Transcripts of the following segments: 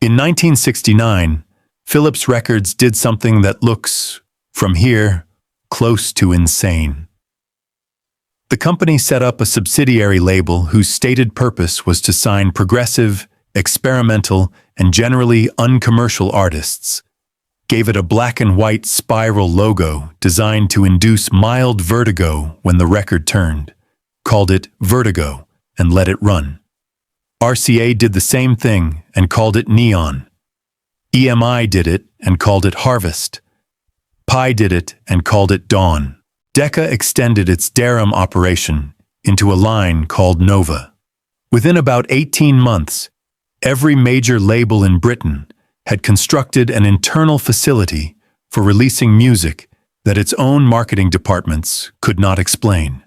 In 1969, Philips Records did something that looks, from here, close to insane. The company set up a subsidiary label whose stated purpose was to sign progressive, experimental, and generally uncommercial artists, gave it a black and white spiral logo designed to induce mild vertigo when the record turned, called it Vertigo, and let it run. RCA did the same thing and called it Neon. EMI did it and called it Harvest. Pi did it and called it Dawn. Decca extended its Darum operation into a line called Nova. Within about 18 months, every major label in Britain had constructed an internal facility for releasing music that its own marketing departments could not explain.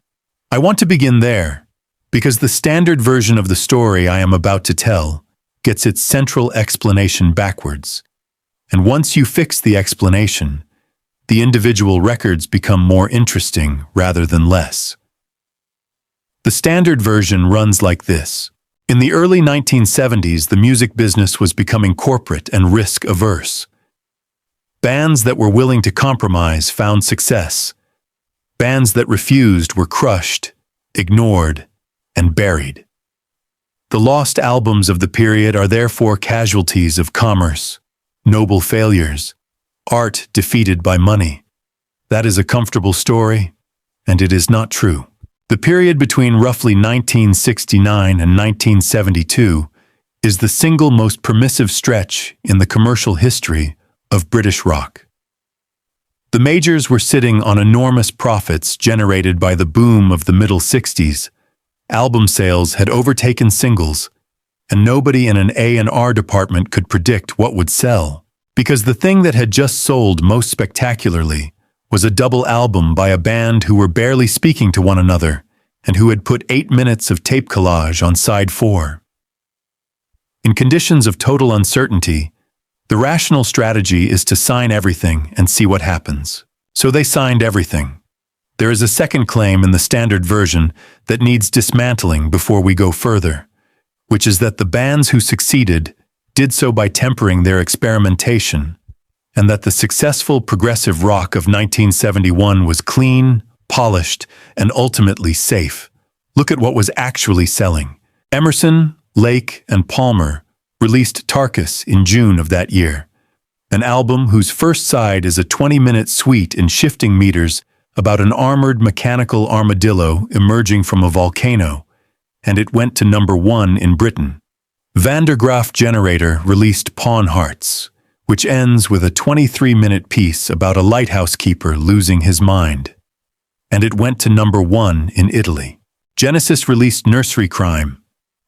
I want to begin there, because the standard version of the story I am about to tell gets its central explanation backwards. And once you fix the explanation, the individual records become more interesting rather than less. The standard version runs like this. In the early 1970s, the music business was becoming corporate and risk-averse. Bands that were willing to compromise found success. Bands that refused were crushed, ignored, and buried. The lost albums of the period are therefore casualties of commerce, noble failures, art defeated by money. That is a comfortable story, and it is not true. The period between roughly 1969 and 1972 is the single most permissive stretch in the commercial history of British rock. The majors were sitting on enormous profits generated by the boom of the middle 60s. Album sales had overtaken singles, and nobody in an A&R department could predict what would sell, because the thing that had just sold most spectacularly was a double album by a band who were barely speaking to one another and who had put 8 minutes of tape collage on side 4. In conditions of total uncertainty, the rational strategy is to sign everything and see what happens. So they signed everything. There is a second claim in the standard version that needs dismantling before we go further, which is that the bands who succeeded did so by tempering their experimentation, and that the successful progressive rock of 1971 was clean, polished, and ultimately safe. Look at what was actually selling. Emerson, Lake, and Palmer released Tarkus in June of that year, an album whose first side is a 20-minute suite in shifting meters about an armored mechanical armadillo emerging from a volcano, and it went to number 1 in Britain. Van der Graaf Generator released Pawn Hearts, which ends with a 23-minute piece about a lighthouse keeper losing his mind, and it went to number 1 in Italy. Genesis released Nursery Crime,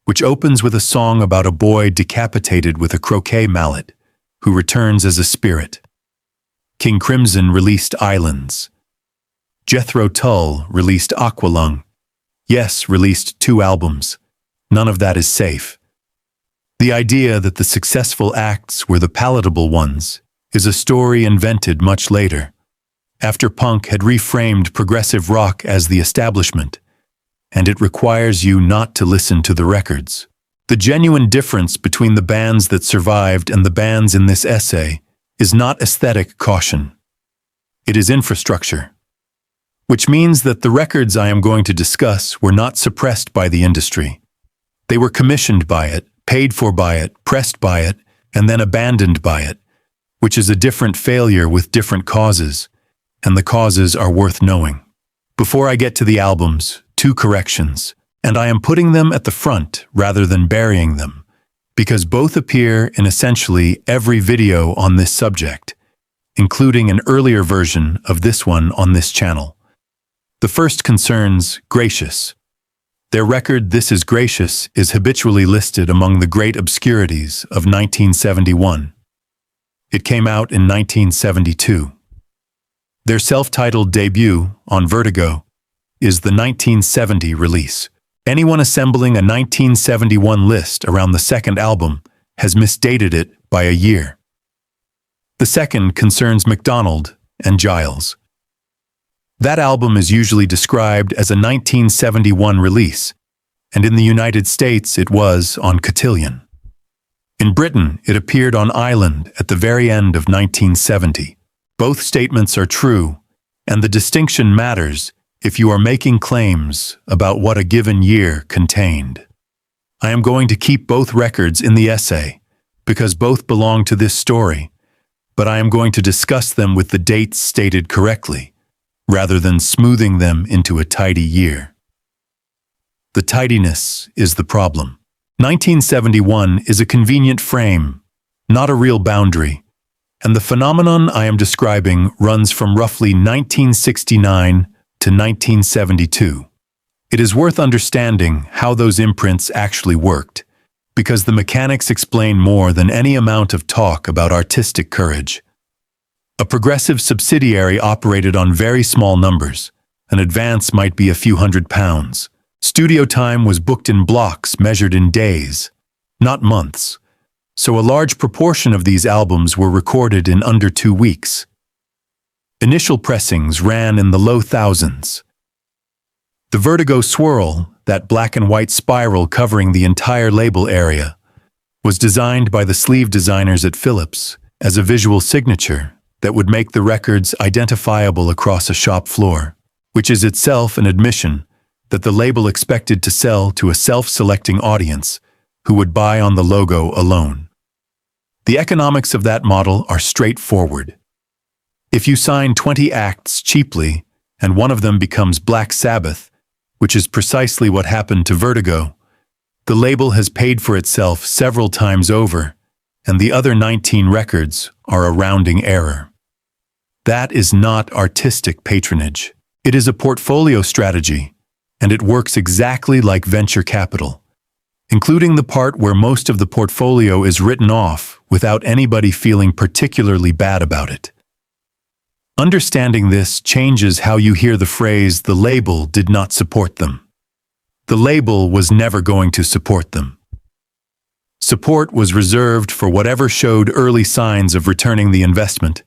which opens with a song about a boy decapitated with a croquet mallet, who returns as a spirit. King Crimson released Islands. Jethro Tull released Aqualung. Yes, released 2 albums. None of that is safe. The idea that the successful acts were the palatable ones is a story invented much later, after punk had reframed progressive rock as the establishment, and it requires you not to listen to the records. The genuine difference between the bands that survived and the bands in this essay is not aesthetic caution. It is infrastructure, which means that the records I am going to discuss were not suppressed by the industry. They were commissioned by it, paid for by it, pressed by it, and then abandoned by it, which is a different failure with different causes, and the causes are worth knowing. Before I get to the albums, 2 corrections, and I am putting them at the front rather than burying them, because both appear in essentially every video on this subject, including an earlier version of this one on this channel. The first concerns Gracious. Their record This Is Gracious is habitually listed among the great obscurities of 1971. It came out in 1972. Their self-titled debut, on Vertigo, is the 1970 release. Anyone assembling a 1971 list around the second album has misdated it by a year. The second concerns MacDonald and Giles. That album is usually described as a 1971 release, and in the United States it was on Cotillion. In Britain, it appeared on Island at the very end of 1970. Both statements are true, and the distinction matters if you are making claims about what a given year contained. I am going to keep both records in the essay, because both belong to this story, but I am going to discuss them with the dates stated correctly, rather than smoothing them into a tidy year. The tidiness is the problem. 1971 is a convenient frame, not a real boundary, and the phenomenon I am describing runs from roughly 1969 to 1972. It is worth understanding how those imprints actually worked, because the mechanics explain more than any amount of talk about artistic courage. A progressive subsidiary operated on very small numbers. An advance might be a few £100. Studio time was booked in blocks measured in days, not months, so a large proportion of these albums were recorded in under 2 weeks. Initial pressings ran in the low thousands. The Vertigo swirl, that black and white spiral covering the entire label area, was designed by the sleeve designers at Philips as a visual signature that would make the records identifiable across a shop floor, which is itself an admission that the label expected to sell to a self-selecting audience who would buy on the logo alone. The economics of that model are straightforward. If you sign 20 acts cheaply and one of them becomes Black Sabbath, which is precisely what happened to Vertigo, the label has paid for itself several times over, and the other 19 records are a rounding error. That is not artistic patronage. It is a portfolio strategy, and it works exactly like venture capital, including the part where most of the portfolio is written off without anybody feeling particularly bad about it. Understanding this changes how you hear the phrase, "the label did not support them." The label was never going to support them. Support was reserved for whatever showed early signs of returning the investment,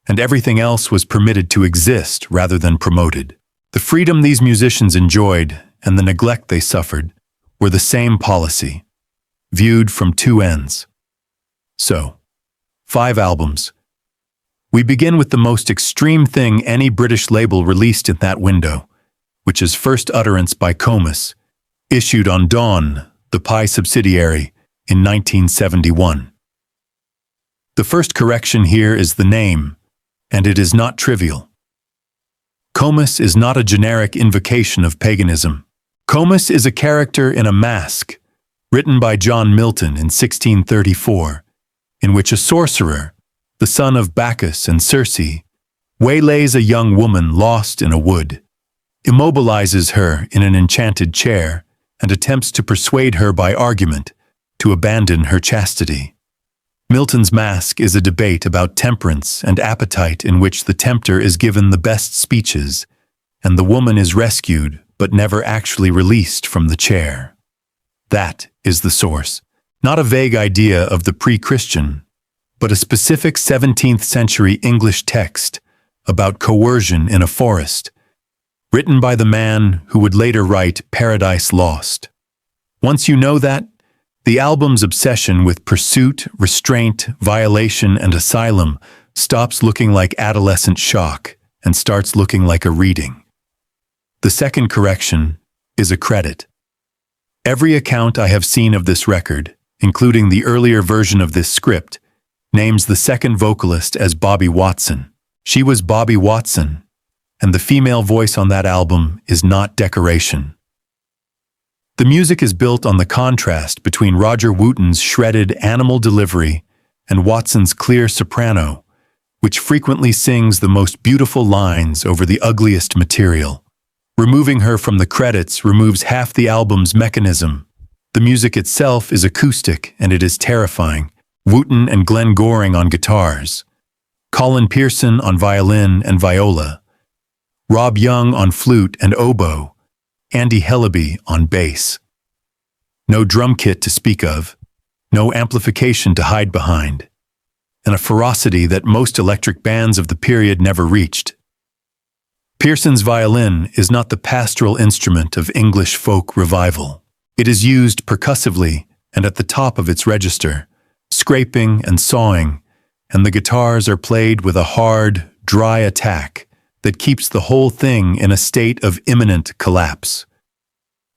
and everything else was permitted to exist rather than promoted. The freedom these musicians enjoyed and the neglect they suffered were the same policy, viewed from two ends. So, 5 albums. We begin with the most extreme thing any British label released in that window, which is First Utterance by Comus, issued on Dawn, the Pi subsidiary, in 1971. The first correction here is the name, and it is not trivial. Comus is not a generic invocation of paganism. Comus is a character in a masque, written by John Milton in 1634, in which a sorcerer, the son of Bacchus and Circe, waylays a young woman lost in a wood, immobilizes her in an enchanted chair, and attempts to persuade her by argument to abandon her chastity. Milton's masque is a debate about temperance and appetite in which the tempter is given the best speeches, and the woman is rescued but never actually released from the chair. That is the source, not a vague idea of the pre-Christian, but a specific 17th century English text about coercion in a forest, written by the man who would later write Paradise Lost. Once you know that, the album's obsession with pursuit, restraint, violation, and asylum stops looking like adolescent shock and starts looking like a reading. The second correction is a credit. Every account I have seen of this record, including the earlier version of this script, names the second vocalist as Bobby Watson. She was Bobby Watson, and the female voice on that album is not decoration. The music is built on the contrast between Roger Wooten's shredded animal delivery and Watson's clear soprano, which frequently sings the most beautiful lines over the ugliest material. Removing her from the credits removes half the album's mechanism. The music itself is acoustic and it is terrifying. Wooten and Glenn Goring on guitars, Colin Pearson on violin and viola, Rob Young on flute and oboe, Andy Hellaby on bass. No drum kit to speak of, no amplification to hide behind, and a ferocity that most electric bands of the period never reached. Pearson's violin is not the pastoral instrument of English folk revival. It is used percussively and at the top of its register, scraping and sawing, and the guitars are played with a hard, dry attack that keeps the whole thing in a state of imminent collapse.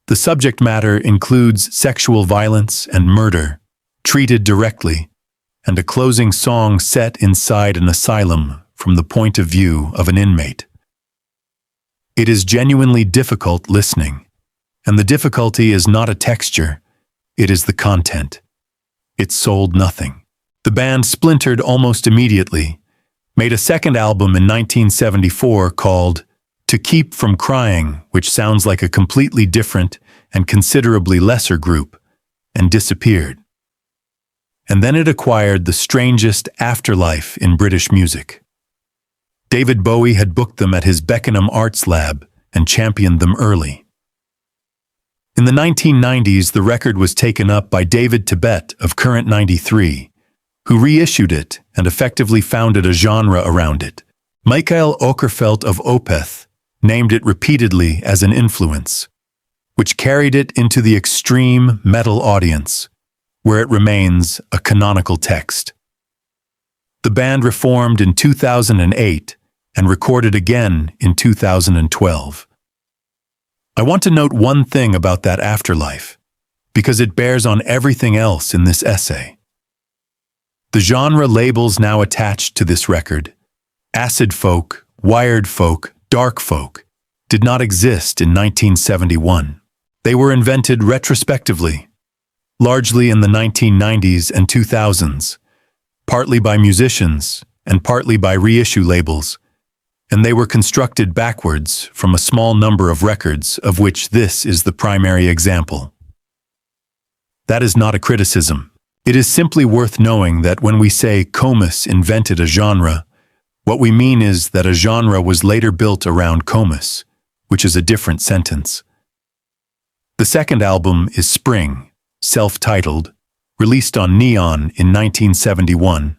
The subject matter includes sexual violence and murder, treated directly, and a closing song set inside an asylum from the point of view of an inmate. It is genuinely difficult listening, and the difficulty is not a texture, it is the content. It sold nothing. The band splintered almost immediately, made a second album in 1974 called To Keep From Crying, which sounds like a completely different and considerably lesser group, and disappeared. And then it acquired the strangest afterlife in British music. David Bowie had booked them at his Beckenham Arts Lab and championed them early. In the 1990s, the record was taken up by David Tibet of Current 93, who reissued it and effectively founded a genre around it. Michael Okerfeldt of Opeth named it repeatedly as an influence, which carried it into the extreme metal audience, where it remains a canonical text. The band reformed in 2008 and recorded again in 2012. I want to note one thing about that afterlife, because it bears on everything else in this essay. The genre labels now attached to this record, acid folk, wired folk, dark folk, did not exist in 1971. They were invented retrospectively, largely in the 1990s and 2000s, partly by musicians and partly by reissue labels, and they were constructed backwards from a small number of records, of which this is the primary example. That is not a criticism. It is simply worth knowing that when we say Comus invented a genre, what we mean is that a genre was later built around Comus, which is a different sentence. The second album is Spring, self-titled, released on Neon in 1971,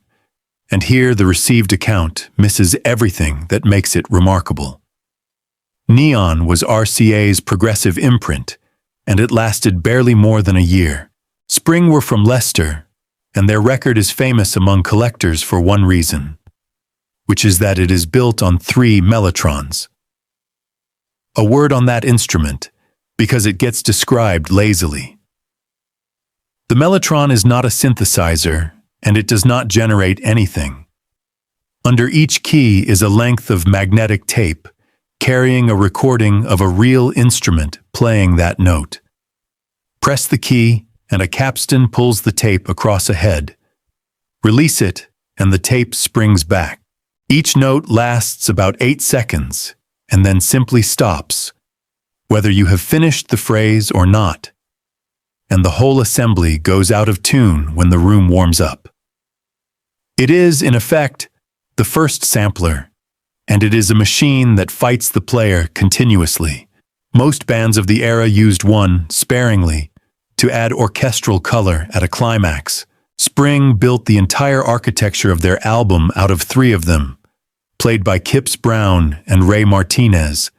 and here the received account misses everything that makes it remarkable. Neon was RCA's progressive imprint, and it lasted barely more than a year. Spring were from Leicester, and their record is famous among collectors for one reason, which is that it is built on 3 mellotrons. A word on that instrument, because it gets described lazily. The mellotron is not a synthesizer, and it does not generate anything. Under each key is a length of magnetic tape, carrying a recording of a real instrument playing that note. Press the key, and a capstan pulls the tape across a head. Release it, and the tape springs back. Each note lasts about 8 seconds, and then simply stops, whether you have finished the phrase or not, and the whole assembly goes out of tune when the room warms up. It is, in effect, the first sampler, and it is a machine that fights the player continuously. Most bands of the era used one, sparingly, to add orchestral color at a climax. Spring built the entire architecture of their album out of 3 of them, played by Kips Brown and Ray Martinez,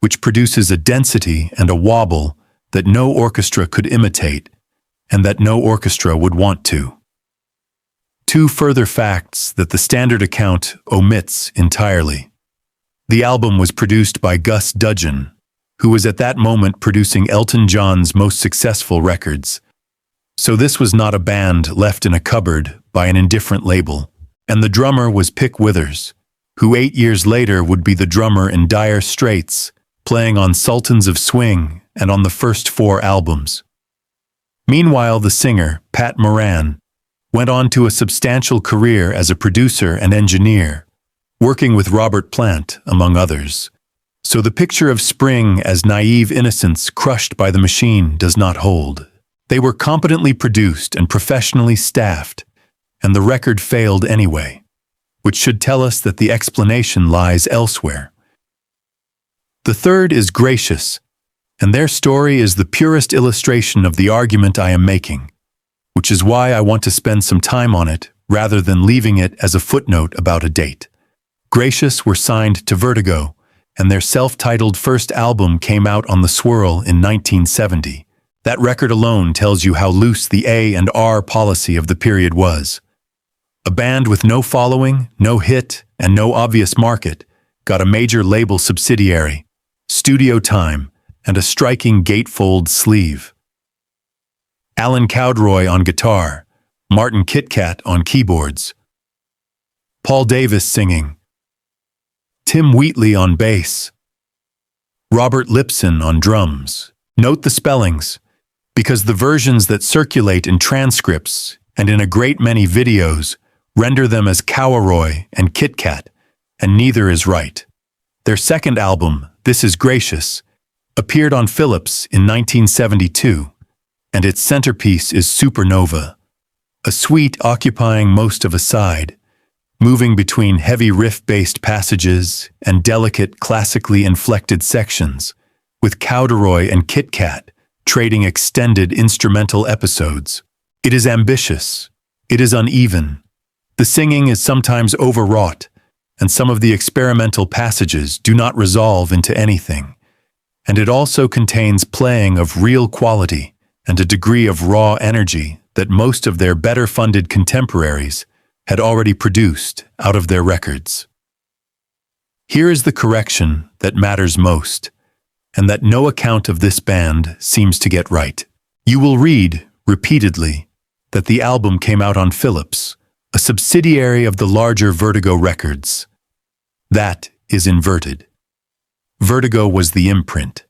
which produces a density and a wobble that no orchestra could imitate, and that no orchestra would want to. 2 further facts that the standard account omits entirely. The album was produced by Gus Dudgeon, who was at that moment producing Elton John's most successful records. So this was not a band left in a cupboard by an indifferent label. And the drummer was Pick Withers, who 8 years later would be the drummer in Dire Straits, playing on Sultans of Swing and on the first 4 albums. Meanwhile, the singer, Pat Moran, went on to a substantial career as a producer and engineer, working with Robert Plant, among others. So the picture of Spring as naive innocence crushed by the machine does not hold. They were competently produced and professionally staffed, and the record failed anyway, which should tell us that the explanation lies elsewhere. The third is Gracious, and their story is the purest illustration of the argument I am making, which is why I want to spend some time on it rather than leaving it as a footnote about a date. Gracious were signed to Vertigo, and their self-titled first album came out on the Swirl in 1970. That record alone tells you how loose the A and R policy of the period was. A band with no following, no hit, and no obvious market got a major label subsidiary, studio time, and a striking gatefold sleeve. Alan Cowderoy on guitar, Martin Kitcat on keyboards, Paul Davis singing, Tim Wheatley on bass, Robert Lipson on drums. Note the spellings, because the versions that circulate in transcripts and in a great many videos render them as Cowderoy and Kitcat, and neither is right. Their second album, This Is Gracious, appeared on Philips in 1972, and its centerpiece is Supernova, a suite occupying most of a side, moving between heavy riff-based passages and delicate, classically inflected sections, with Cowderoy and Kitcat trading extended instrumental episodes. It is ambitious. It is uneven. The singing is sometimes overwrought, and some of the experimental passages do not resolve into anything. And it also contains playing of real quality and a degree of raw energy that most of their better-funded contemporaries had already produced out of their records. Here is the correction that matters most, and that no account of this band seems to get right. You will read, repeatedly, that the album came out on Philips, a subsidiary of the larger Vertigo Records. That is inverted. Vertigo was the imprint.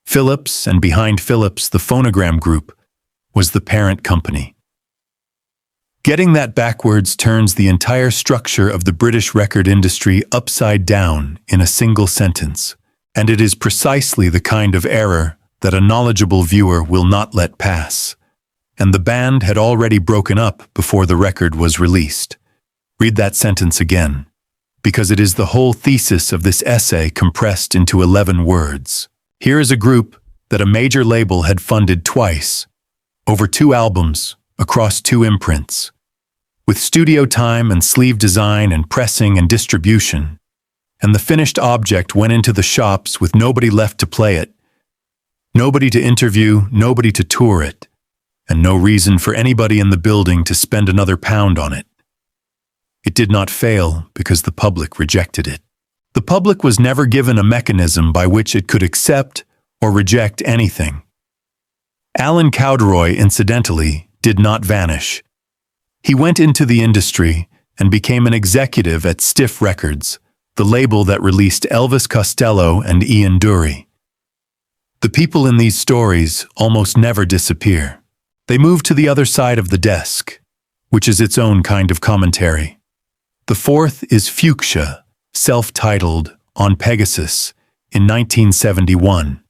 Philips, and behind Philips, the Phonogram Group, was the parent company. Getting that backwards turns the entire structure of the British record industry upside down in a single sentence, and it is precisely the kind of error that a knowledgeable viewer will not let pass. And the band had already broken up before the record was released. Read that sentence again, because it is the whole thesis of this essay compressed into 11 words. Here is a group that a major label had funded twice, over 2 albums, across 2 imprints. With studio time and sleeve design and pressing and distribution, and the finished object went into the shops with nobody left to play it, nobody to interview, nobody to tour it, and no reason for anybody in the building to spend another pound on it. It did not fail because the public rejected it. The public was never given a mechanism by which it could accept or reject anything. Alan Cowderoy, incidentally, did not vanish. He went into the industry and became an executive at Stiff Records, the label that released Elvis Costello and Ian Dury. The people in these stories almost never disappear. They move to the other side of the desk, which is its own kind of commentary. The fourth is Fuchsia, self-titled, on Pegasus, in 1971,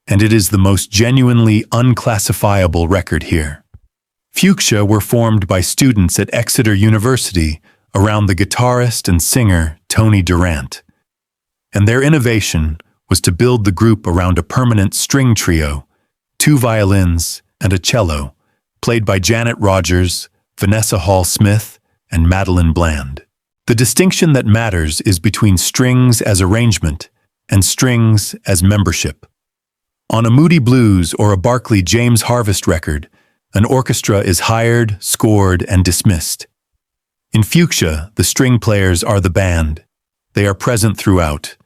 and it is the most genuinely unclassifiable record here. Fuchsia were formed by students at Exeter University around the guitarist and singer Tony Durant, and their innovation was to build the group around a permanent string trio, 2 violins and a cello, played by Janet Rogers, Vanessa Hall-Smith, and Madeline Bland. The distinction that matters is between strings as arrangement and strings as membership. On a Moody Blues or a Barclay James Harvest record, an orchestra is hired, scored, and dismissed. In Fuchsia, the string players are the band. They are present throughout.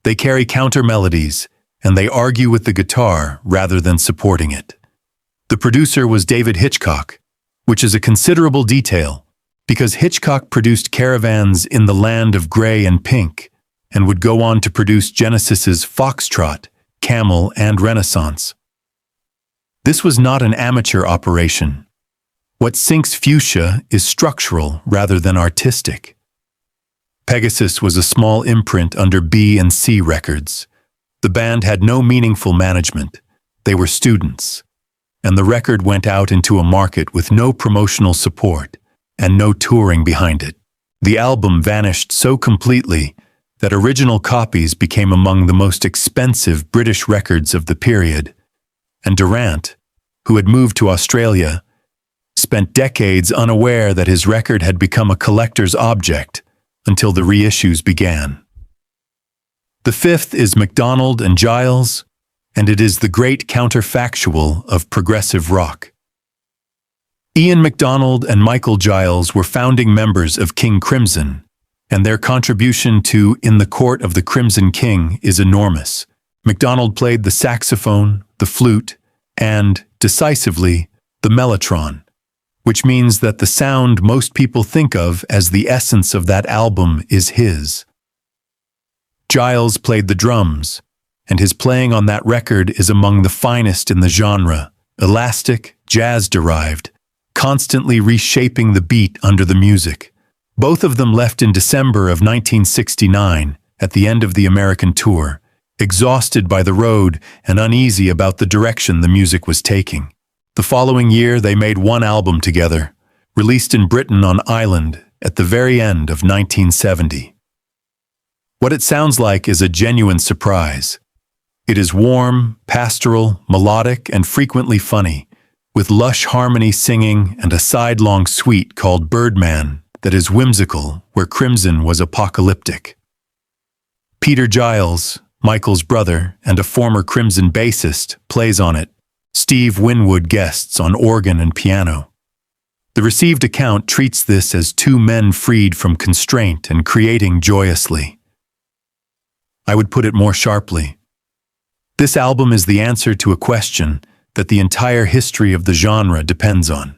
They carry counter melodies, and they argue with the guitar rather than supporting it. The producer was David Hitchcock, which is a considerable detail, because Hitchcock produced Caravans in the Land of Grey and Pink, and would go on to produce Genesis's Foxtrot, Camel, and Renaissance. This was not an amateur operation. What sinks Fuchsia is structural rather than artistic. Pegasus was a small imprint under B and C Records. The band had no meaningful management. They were students. And the record went out into a market with no promotional support and no touring behind it. The album vanished so completely that original copies became among the most expensive British records of the period, and Durant, who had moved to Australia, spent decades unaware that his record had become a collector's object until the reissues began. The fifth is MacDonald and Giles, and it is the great counterfactual of progressive rock. Ian MacDonald and Michael Giles were founding members of King Crimson, and their contribution to In the Court of the Crimson King is enormous. MacDonald played the saxophone, the flute, and, decisively, the mellotron, which means that the sound most people think of as the essence of that album is his. Giles played the drums, and his playing on that record is among the finest in the genre, elastic, jazz-derived, constantly reshaping the beat under the music. Both of them left in December of 1969, at the end of the American tour, exhausted by the road and uneasy about the direction the music was taking. The following year, they made one album together, released in Britain on Island at the very end of 1970. What it sounds like is a genuine surprise. It is warm, pastoral, melodic, and frequently funny, with lush harmony singing and a sidelong suite called Birdman that is whimsical where Crimson was apocalyptic. Peter Giles, Michael's brother and a former Crimson bassist, plays on it. Steve Winwood guests on organ and piano. The received account treats this as two men freed from constraint and creating joyously. I would put it more sharply. This album is the answer to a question that the entire history of the genre depends on,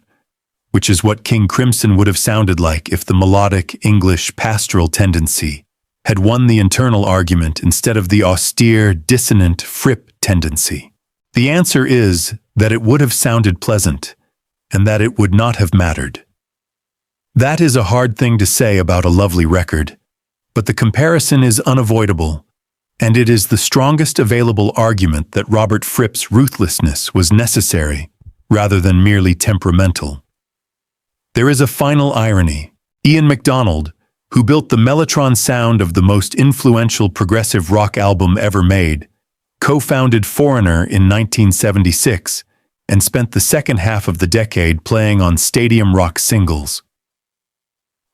which is what King Crimson would have sounded like if the melodic English pastoral tendency had won the internal argument instead of the austere, dissonant Fripp tendency. The answer is that it would have sounded pleasant, and that it would not have mattered. That is a hard thing to say about a lovely record, but the comparison is unavoidable, and it is the strongest available argument that Robert Fripp's ruthlessness was necessary, rather than merely temperamental. There is a final irony. Ian MacDonald, who built the mellotron sound of the most influential progressive rock album ever made, co-founded Foreigner in 1976 and spent the second half of the decade playing on stadium rock singles.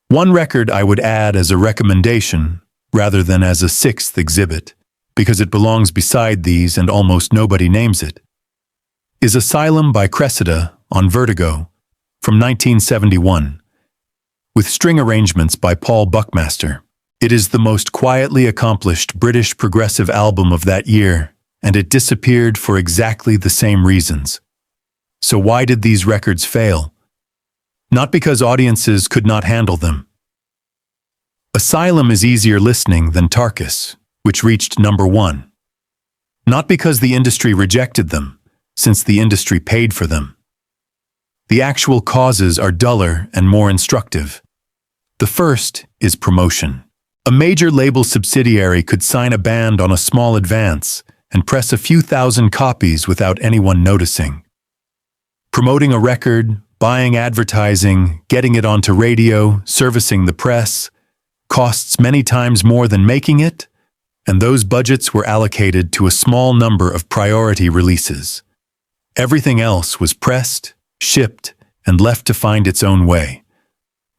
One record I would add as a recommendation, rather than as a sixth exhibit, because it belongs beside these and almost nobody names it, is Asylum by Cressida on Vertigo from 1971, with string arrangements by Paul Buckmaster. It is the most quietly accomplished British progressive album of that year, and it disappeared for exactly the same reasons. So why did these records fail? Not because audiences could not handle them. Asylum is easier listening than Tarkus, which reached number 1. Not because the industry rejected them, since the industry paid for them. The actual causes are duller and more instructive. The first is promotion. A major label subsidiary could sign a band on a small advance and press a few thousand copies without anyone noticing. Promoting a record, buying advertising, getting it onto radio, servicing the press, costs many times more than making it, and those budgets were allocated to a small number of priority releases. Everything else was pressed, shipped, and left to find its own way.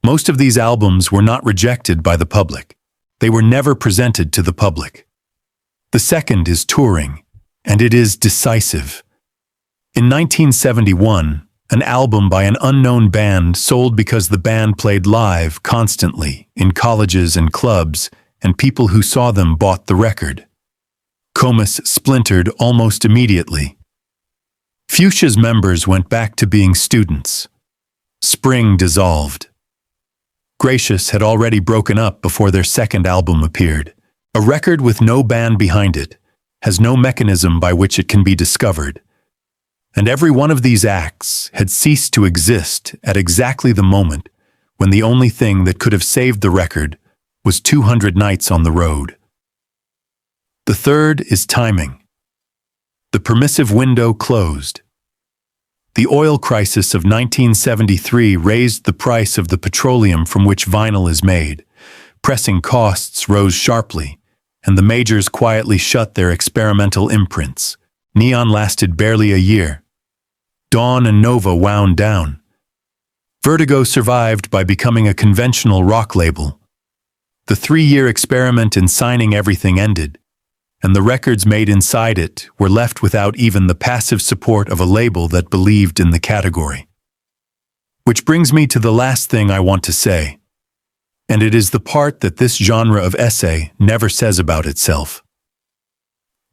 Most of these albums were not rejected by the public. They were never presented to the public. The second is touring, and it is decisive. In 1971, an album by an unknown band sold because the band played live constantly in colleges and clubs, and people who saw them bought the record. Comus splintered almost immediately. Fuchsia's members went back to being students. Spring dissolved. Gracious had already broken up before their second album appeared. A record with no band behind it has no mechanism by which it can be discovered. And every one of these acts had ceased to exist at exactly the moment when the only thing that could have saved the record was 200 nights on the road. The third is timing. The permissive window closed. The oil crisis of 1973 raised the price of the petroleum from which vinyl is made. Pressing costs rose sharply, and the majors quietly shut their experimental imprints. Neon lasted barely a year. Dawn and Nova wound down. Vertigo survived by becoming a conventional rock label. The 3-year experiment in signing everything ended, and the records made inside it were left without even the passive support of a label that believed in the category. Which brings me to the last thing I want to say, and it is the part that this genre of essay never says about itself.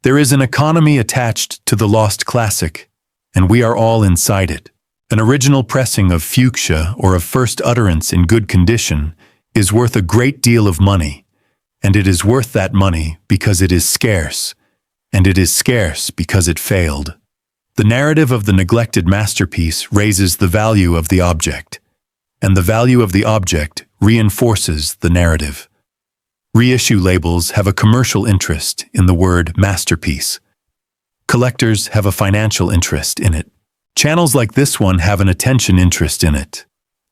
There is an economy attached to the lost classic, and we are all inside it. An original pressing of fuchsia or of first utterance in good condition is worth a great deal of money, and it is worth that money because it is scarce, and it is scarce because it failed. The narrative of the neglected masterpiece raises the value of the object, and the value of the object reinforces the narrative. Reissue labels have a commercial interest in the word masterpiece. Collectors have a financial interest in it. Channels like this one have an attention interest in it.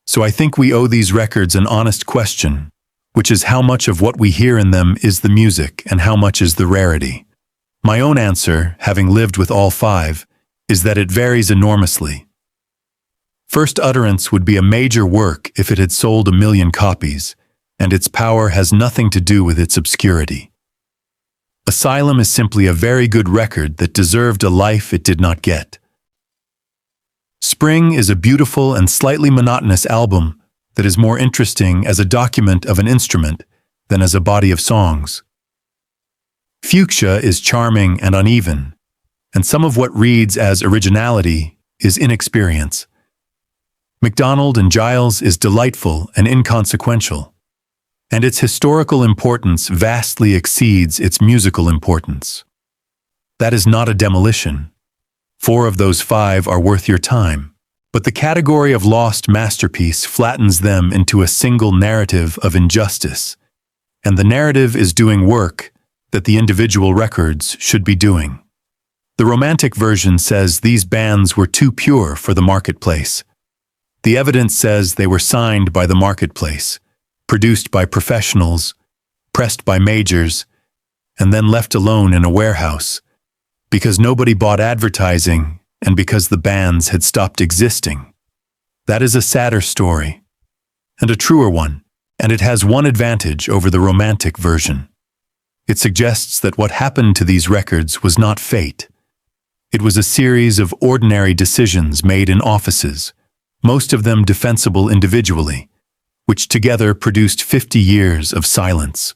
So I think we owe these records an honest question, which is how much of what we hear in them is the music and how much is the rarity. My own answer, having lived with all five, is that it varies enormously. First Utterance would be a major work if it had sold 1 million copies, and its power has nothing to do with its obscurity. Asylum is simply a very good record that deserved a life it did not get. Spring is a beautiful and slightly monotonous album that is more interesting as a document of an instrument than as a body of songs. Fuchsia is charming and uneven, and some of what reads as originality is inexperience. MacDonald and Giles is delightful and inconsequential, and its historical importance vastly exceeds its musical importance. That is not a demolition. 4 of those 5 are worth your time, but the category of lost masterpiece flattens them into a single narrative of injustice, and the narrative is doing work that the individual records should be doing. The romantic version says these bands were too pure for the marketplace. The evidence says they were signed by the marketplace, produced by professionals, pressed by majors, and then left alone in a warehouse, because nobody bought advertising and because the bands had stopped existing. That is a sadder story, and a truer one, and it has one advantage over the romantic version. It suggests that what happened to these records was not fate. It was a series of ordinary decisions made in offices, most of them defensible individually, which together produced 50 years of silence.